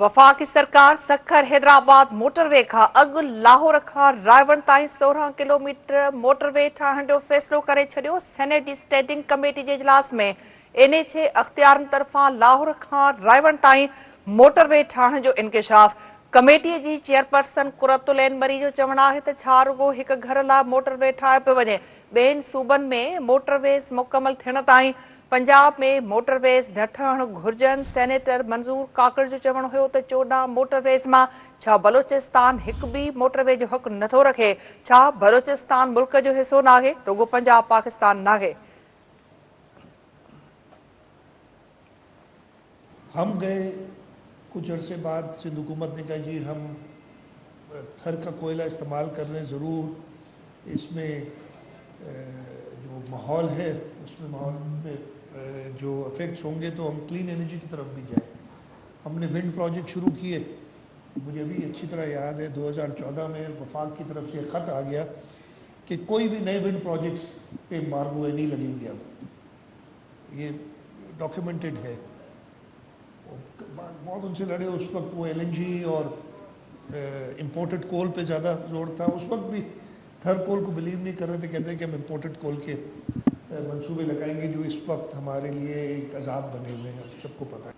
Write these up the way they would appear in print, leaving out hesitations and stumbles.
वफाकी सरकार सखर हैदराबाद मोटरवे का अग लाहौर का रायवन ताईं 16 किलोमीटर मोटरवे ठाहिण जो फैसलो करे छडियो। सेनेट जी स्टैंडिंग कमेटी के इजलास में NH अख्तियारन तरफा लाहौर का रायवन ताईं मोटरवे ठाहिण जो इंकशाफ। कमेटी जी चेयरपर्सन कुरतुल एनमरी जो चवण है त छा रुगो हिक घर ला मोटरवे ठाहे पे वने, बेन सूबन में मोटरवेज मुकम्मल थियण ताईं पंजाब में मोटरवेज न ठहण घुर्जन। सेनेटर मंजूर काकड़ जो चवण हो त 14 मोटरवेज में छा बलोचिस्तान एक भी मोटरवे जो हक नथो रखे? छा बलोचिस्तान मुल्क जो हिस्सो नाहे, रुगो पंजाब पाकिस्तान नाहे? हम गए कुछ अरसे बाद सिंध हुकूमत ने कहा जी हम थर का कोयला इस्तेमाल कर रहे हैं, ज़रूर इसमें जो माहौल है उसमें माहौल में जो इफेक्ट्स होंगे तो हम क्लीन एनर्जी की तरफ भी जाएं। हमने विंड प्रोजेक्ट शुरू किए। मुझे भी अच्छी तरह याद है 2014 में वफाक की तरफ से ख़त आ गया कि कोई भी नए विंड प्रोजेक्ट्स पे एम्बार्गो नहीं लगेंगे। अब ये डॉक्यूमेंटेड है। बहुत उनसे लड़े उस वक्त, वो LNG और इम्पोर्टेड कोल पे ज़्यादा जोर था। उस वक्त भी थर कोल को बिलीव नहीं कर रहे थे, कहते हैं कि हम इम्पोर्टेड कोल के मंसूबे लगाएंगे जो इस वक्त हमारे लिए एक अजाब बने हुए हैं, सबको पता है।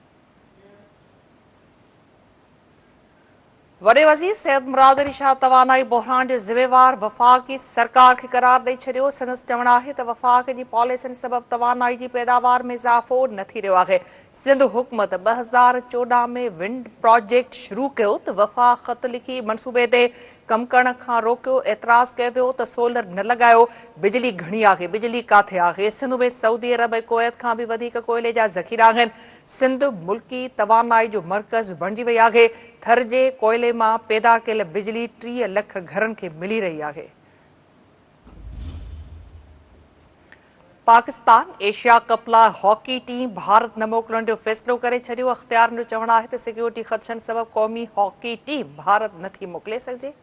वडे वज़ीर सैयद मुराद अली शाह तवानाई बहरान जो ज़िम्मेवार वफाकी सरकार के करार ॾेई छॾियो। संदसि चवण आहे त वफाक जी पॉलिसियुनि सबबि तवानाई जी पैदावार में इज़ाफ़ो न थी रहियो आहे। सिंध हुकूमत 2014 में विंड प्रोजेक्ट शुरू कयो त वफाक ख़त लिखी मनसूबे ते कम करण खां रोकियो। एतराज़ कयो वियो त सोलर न लॻायो, बिजली घणी आहे, बिजली काथे आहे? सिंध में सऊदी अरब ऐं कुवैत खां बि वधीक कोयले जा ज़ख़ीरा आहिनि। सिंध मुल्की तवानाई जो मर्कज़ बणिजी वई आहे। थर जे कोयले मां पैदा कयल बिजली 30 लख घरनि खे मिली रही आहे। पाकिस्तान एशिया कप लाइ हॉकी टीम भारत न मोकिलण जो फ़ैसिलो करे छॾियो। अख़्तियारनि जो चवण आहे त सिक्योरिटी ख़दशनि सबबि क़ौमी हॉकी टीम भारत नथी मोकिले सघिजे।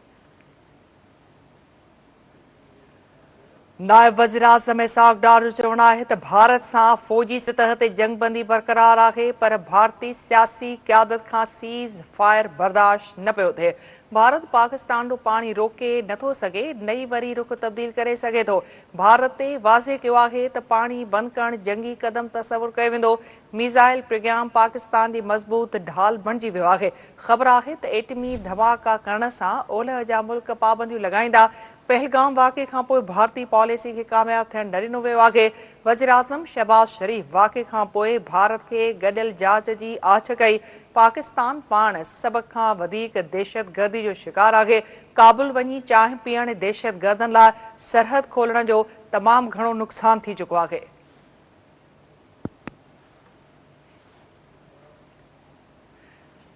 नायब वज़ीर आज़म इसहाक़ डार जो चवण आहे त भारत सां फ़ौजी सतह ते जंगबंदी बरक़रार आहे, पर भारतीय सियासी क़यादत खां सीज़ फायर बर्दाश्त न पियो थिए। भारत पाकिस्तान जो पाणी रोके नथो सघे, नई वरी रुख तब्दील करे सघे थो। भारत ते वाज़े कयो आहे त पाणी बंदि करणु जंगी क़दम तसवुरु कयो वेंदो। मिसाइल प्रोग्राम पाकिस्तान जी मज़बूत ढाल बणिजी वियो आहे। ख़बर आहे त एटमी धमाका करण सां ओलह जा मुल्क पाबंदियूं लॻाईंदा। पहलगाम वाक़े खां पोइ भारतीय पॉलिसी खे कामयाब थियण न ॾिनो वियो आहे। वज़ीर आज़म शहबाज शरीफ़ वाक़े खां पोइ भारत खे गॾियल जाच जी आछ कई। पाकिस्तान पाण सभ खां वधीक दहशतगर्दी जो शिकार आहे। काबुल वञी चांहि पीअण दहशतगर्दनि लाइ सरहद खोलण जो तमामु घणो नुक़सान थी चुको आहे।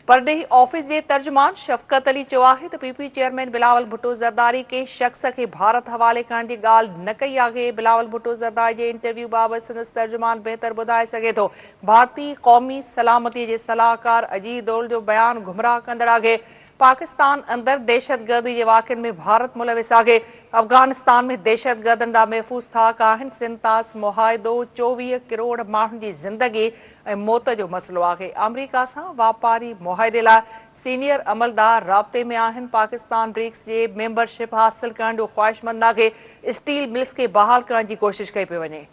परडेही ऑफिस के तर्जुमान शफकत अली चयो आहे त PP चेयरमैन बिलावल भुट्टो ज़रदारी के शख्स के भारत हवाले करण की ॻाल्हि न कई आहे। बिलावल भुट्टो ज़रदारी के इंटरव्यू बाबत संदसि तर्जुमान बेहतर ॿुधाए सघे थो। भारतीय क़ौमी सलामती के सलाहकार अजीत डोल जो बयान गुमराह कंदड़ आहे। पाकिस्तान अंदर दहशतगर्दी के वाक़िअनि में भारत मुलविस आहे। अफगानिस्तान में दहशतगर्दनि ॾांहुं महफ़ूज़ थाक आहिनि। सिंतास मुआहिदो 24 करोड़ माण्हुनि जी ज़िंदगी ऐं मौत जो मसइलो आहे। अमरीका सां वापारी मुआहिदे लाइ सीनियर अमलदार राब्ते में आहिनि। पाकिस्तान ब्रिक्स जे मेंबरशिप हासिल करण जो ख़्वाहिशमंद आहे। स्टील मिल्स खे बहाल करण जी कोशिश कई पई वञे।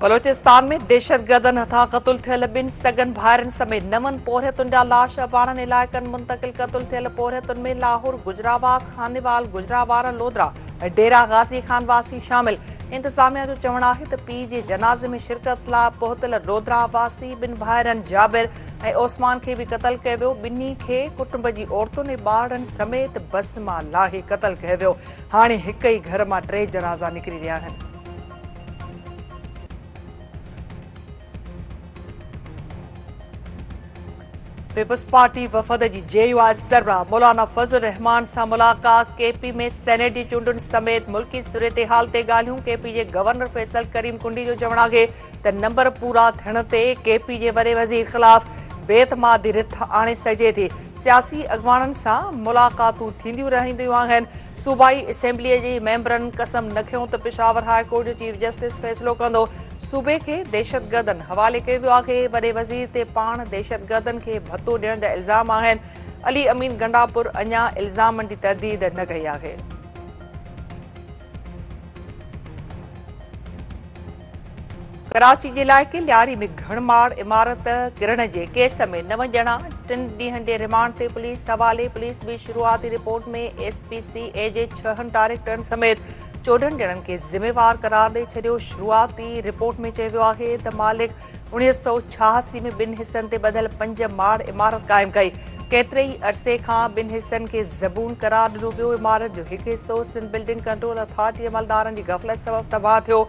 बलोचिस्तान में दहशतगर्दनि हथां क़तल थियल 2 सगन भाइरनि समेत 9 पोरहतुनि जा लाश अबाणनि इलाइक़नि मुंतक़िल। क़तल थियल पोरहतुनि में लाहौर, गुजराबाद, खानेवाल, गुजरावारा, लोधरा ऐं डेरा गाज़ी खान वासी शामिल। इंतज़ामिया जो चवण आहे त पीउ जे जनाज़े में शिरकत लाइ पहुतल लोधरा वासी 2 भाइरनि जाबिर ऐं ओस्मान खे बि क़तल कयो वियो। ॿिन्ही खे कुटुंब जी औरतुनि ऐं ॿारनि समेत बस मां लाहे क़तल कयो वियो। हाणे हिक ई घर मां 3 जनाज़ा निकिरी रहिया आहिनि। पीपल्स पार्टी वफ़द जी JUI सरबराह मौलाना फज़ल रहमान सां मुलाक़ात। KP में सेनेट जी चूंडुनि समेत मुल्की सूरतहाल ते ॻाल्हियूं। KP जे गवर्नर फैसल करीम कुंडी जो चवण आहे त नंबर पूरा थियण ते KP जे वॾे वज़ीर ख़िलाफ़ बेतमादी रिथ आणे सघे थी। सियासी अॻवाननि सां मुलाक़ातूं थींदियूं रहंदियूं आहिनि। सूबाई असेंबलीअ जे मेंबरनि कसम न खयूं त पेशावर हाई कोर्ट जो चीफ जस्टिस फ़ैसिलो कंदो। सूबे खे दहशतगर्दनि हवाले कयो वियो आहे। वॾे वज़ीर ते पाण दहशतगर्दनि खे भतो ॾियण जा इल्ज़ाम आहिनि। अली अमीन गंडापुर अञा इल्ज़ामनि जी तर्दीद न कई आहे। कराची जे इलाइक़े लियारी में घणमाड़ इमारत किरण जे केस में 9 ॼणा 3 ॾींहनि जे रिमांड ते पुलिस हवाले। पुलिस बि शुरूआती रिपोर्ट में SPCA जे 6 डायरेक्टरनि समेत 14 ॼणनि खे ज़िम्मेवार करार ॾेई छॾियो। शुरूआती रिपोर्ट में चयो वियो आहे त मालिक 1986 में 2 हिसनि ते ॿधल 5 माड़ इमारत क़ाइमु कई। केतिरे ई अरसे खां 2 हिसनि खे ज़बून करार ॾिनो वियो। इमारत जो हिकु हिसो सिंध बिल्डिंग कंट्रोल अथॉरिटी अमलदारनि जी गफ़लत सबबि तबाह थियो।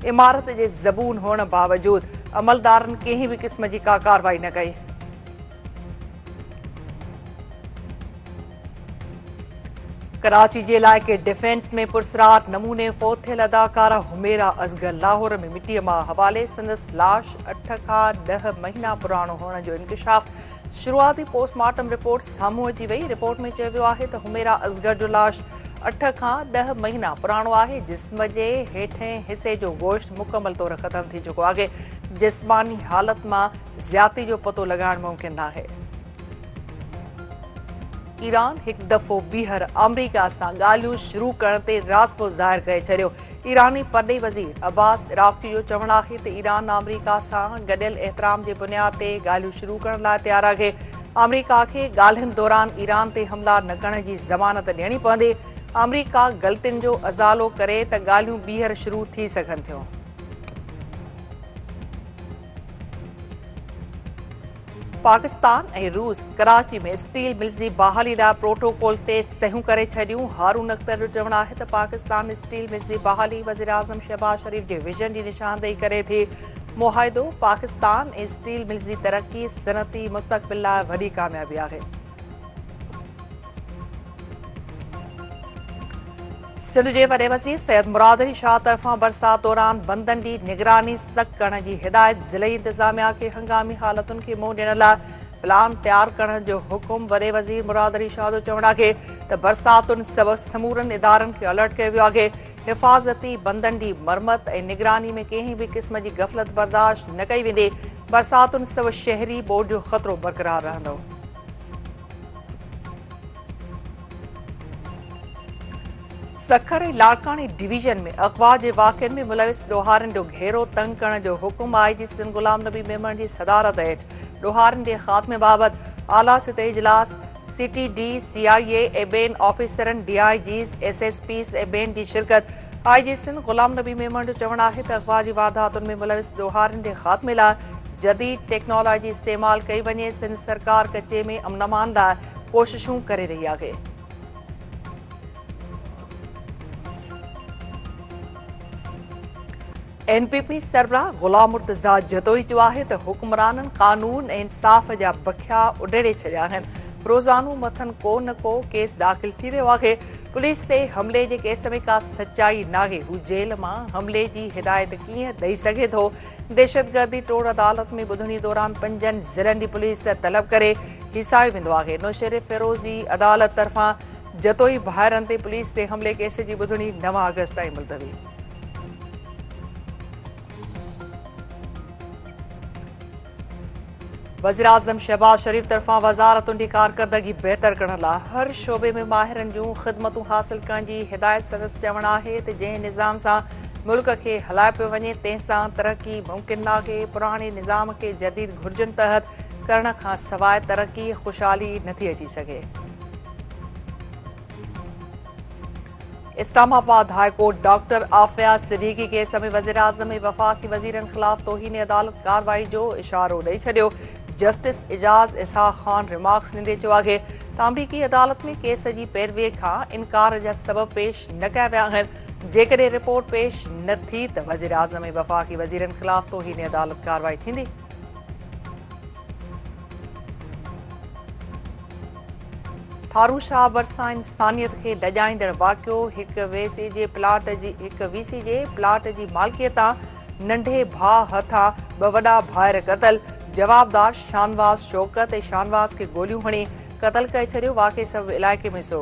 इमारत जे ज़बून हुअण बावजूद अमलदारनि कंहिं बि क़िस्म जी का कार्रवाई न कई। कराची जे इलाइक़े डिफेंस में पुरसरार नमूने फ़ौत थियल अदाकारा हुमेरा असगर लाहौर में मिटीअ मां हवाले। संदसि लाश 8 खां 10 महीना पुराणो हुअण जो इंकशाफ। शुरूआती पोस्टमार्टम रिपोर्ट साम्हूं अची वई। रिपोर्ट में चयो वियो आहे त हुमेरा असगर जो लाश 8 खां 10 महीना पुराणो आहे। जिस्म जे हेठें हिसे जो गोश्त मुकमल तौर ख़तम थी चुको आहे। जिस्मानी हालत मां ज़्यादती जो पतो लॻाइण मुमकिन न आहे। ईरान हिकु दफ़ो ॿीहर अमरीका सां ॻाल्हियूं शुरू करण ते राज़िपो ज़ाहिर करे छॾियो। ईरानी परॾेही वज़ीर अब्बास इराक़ची जो चवणु आहे त ईरान अमरीका सां गॾियल एतिराम जे बुनियाद ते ॻाल्हियूं शुरू करण लाइ तयारु आहे। अमरीका खे ॻाल्हियुनि दौरान ईरान ते हमला न करण जी ज़मानत ॾियणी पवंदी। अमरीका ग़लतियुनि जो अज़ालो करे त ॻाल्हियूं ॿीहर शुरू थी सघनि थियूं। पाकिस्तान ऐं रूस कराची में स्टील मिल्स जी बहाली लाइ प्रोटोकॉल ते सहियूं करे छॾियूं। हारून अख्तर जो चवणु आहे त पाकिस्तान स्टील मिल्स जी बहाली वज़ीर आज़म शहबाज शरीफ़ जे विजन जी निशानदेही करे थी। मुआहिदो पाकिस्तान ऐं स्टील मिल्स जी तरक़ी सनअती मुस्तक़बिल लाइ वॾी कामयाबी आहे। सिंध जे वॾे वज़ीर सैयद मुराद अली शाह तरफ़ां बरसात दौरान बंदनि जी निगरानी सख़्त करण जी हिदायत। ज़िलई इंतिज़ामिया खे हंगामी हालतुनि खे मुंहुं ॾियण लाइ प्लान तयारु करण जो हुकुम। वॾे वज़ीर मुराद अली शाह जो चवणु आहे त बरसातुनि सबबि समूरनि इदारनि खे अलर्ट कयो वियो आहे। हिफ़ाज़ती बंदनि जी मरमत ऐं निगरानी में कंहिं बि क़िस्म जी गफ़लत बर्दाश्त न कई वेंदी। बरसातुनि सबबि शहरी ॿोॾि जो ख़तरो बरक़रार रहंदो। सखर ऐं लाड़कानी डिवीज़न में अग़वा जे वाक़िअनि में मुलविस ॾोहारनि जो घेरो तंग करण जो हुकुम। IG सिंध गुलाम नबी मेमण जी सदारत हेठि ॾोहारनि जे ख़ात्मे बाबति आला सतही इजलास CTD CIA ऐं ॿियनि ऑफिसरनि DIGs SSPs ऐं ॿियनि जी शिरकत। IG सिंध गुलाम नबी मेमण जो चवणु आहे त अग़वा जी वारदातुनि में मुलविस ॾोहारनि जे ख़ात्मे लाइ जदीद टेक्नोलॉजी इस्तेमालु कई वञे। सिंध सरकार कचे में अमन अमान लाइ कोशिशूं करे रही आहे। NPP सरबराह गुलाम मुर्तज़ा जदोई चयो आहे त हुक्मराननि कानून ऐं इंसाफ़ जा बखिया उॾेड़े छॾिया आहिनि। रोज़ानो मथनि को न को केस दाख़िल थी रहियो आहे। पुलिस ते हमले जे केस में का सचाई नाहे। हू जेल मां हमले जी हिदायत कीअं ॾेई सघे थो। दहशतगर्दी टोड़ अदालत में ॿुधणी दौरान 5 ज़िलनि जी पुलिस तलब करे हिसायो वेंदो आहे। नौशेर फिरोज़ जी अदालत तरफ़ां जतोई भाइरनि ते पुलिस ते हमले केस जी ॿुधणी 9 अगस्त ताईं मुलतवी। वज़ीर आज़म शहबाज शरीफ़ तरफ़ां वज़ारतुनि जी कारकर्दगी बहितर करण लाइ हर शोबे में माहिरनि जूं ख़िदमतूं हासिल करण जी हिदायत। संदसि चवणु आहे त जंहिं निज़ाम सां मुल्क खे हलाए पियो वञे तंहिंसां तरक़ी मुमकिन नाहे। पुराणे निज़ाम खे जदीद घुर्जुनि तहत करण खां सवाइ तरक़ी ख़ुशहाली नथी अची सघे। Islamabad high court doctor Aafia Siddiqui case में वज़ीर आज़म ऐं वफ़ाक़ी वज़ीरनि ख़िलाफ़ तौहीन अदालत कार्रवाई जो इशारो ॾेई छॾियो। जस्टिस इजाज़ इसहाक़ ख़ान रिमार्क्स ॾींदे चयो आहे त अमरीकी अदालत में केस जी पैरवीअ खां इनकार जा सबब पेश न कया विया आहिनि। जेकॾहिं रिपोर्ट पेश न थी त वज़ीर आज़म ऐं वफ़ाक़ी वज़ीरनि ख़िलाफ़ तौहीन अदालत कार्रवाई थींदी। थारू शाह भरिसां इंसानियत खे लॼाईंदड़ वाक़ियो। हिकु VC जे प्लाट जी मालिकीअतां नंढे भाउ हथां 2 वॾा भाइर क़तल। जवाबदार शानवाज शौकत ऐं शानवाज खे गोलियूं हणी क़तल करे छॾियो। वाक़ई सब इलाइक़े में सो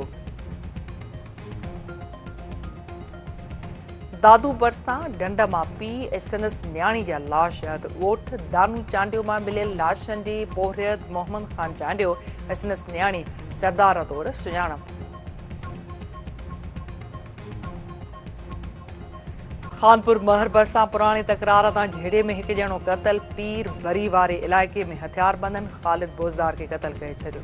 दादू भरिसां ढंढ मां पीउ ऐं संदसि न्याणी जा लाश अधु ॻोठ दानू चांडियो मां मिलियल लाशनि जी बोहरियत मोहम्मद ख़ान चांडियो ऐं संदसि न्याणी सरदार तौरु सुञाणप। खानपुर महर भरिसां पुराणी तकरार तां झेड़े में हिकु ॼणो क़तल। पीर बरी वारे इलाइक़े में हथियारबंदनि ख़ालिद बोज़दार खे क़तल करे छॾियो।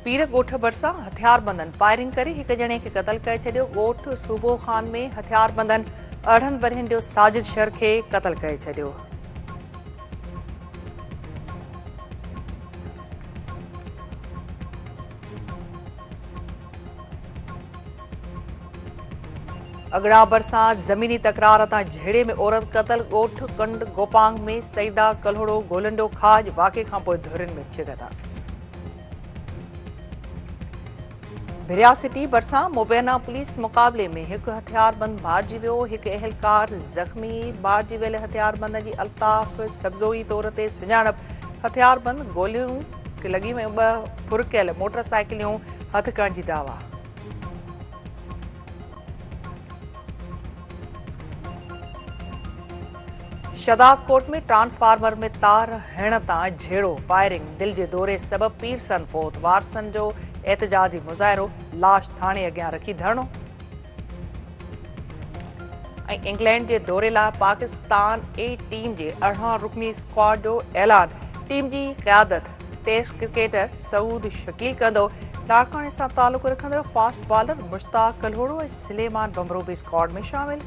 पीर ॻोठ भरिसां हथियारबंदनि फायरिंग करे हिकु ॼणे खे क़तल करे छॾियो। ॻोठ सूबो खान में हथियारबंदनि 8 वरियनि जो साजिद शर खे क़तल करे छॾियो। अगड़ा भरिसां ज़मीनी तकरार तां झेड़े में औरत क़तल। ॻोठ कंड गोपांग में सईदा कल्होड़ो गोलंडो खाज वाक़े खां पोइ धुरियुनि में छिगता। भिरिया सिटी भरिसां मुबैना पुलिस मुक़ाबले में हिकु हथियारबंद मारिजी वियो। हिकु अहलकार ज़ख़्मी। मारिजी वियल हथियारबंद जी अल्ताफ़ सब्ज़ोई तौर ते सुञाणप। हथियारबंद गोलियूं लॻी वियूं। 2 फुरकियल मोटरसाइकिलियूं हथ करण जी दावा। शदाद कोट में ट्रांसफार्मर में तार हणण तां झेड़ो फायरिंग दिल जे दौरे सबबि पीरसन फोत। वारसनि जो एहतजाजी मुज़ाहिरो। लाश थाणे अॻियां रखी धरणो। ऐं इंग्लैंड जे दौरे लाइ पाकिस्तान ए टीम जे 18 रुकनी स्क्वाड जो ऐलान। टीम जी क़यादत टेस्ट क्रिकेटर सऊद शकील कंदो। लाड़काणे सां तालुक़ रखंदड़ फास्ट बॉलर मुश्ताक कल्होड़ो ऐं सुलेमान बमरो बि स्क्वाड में शामिल।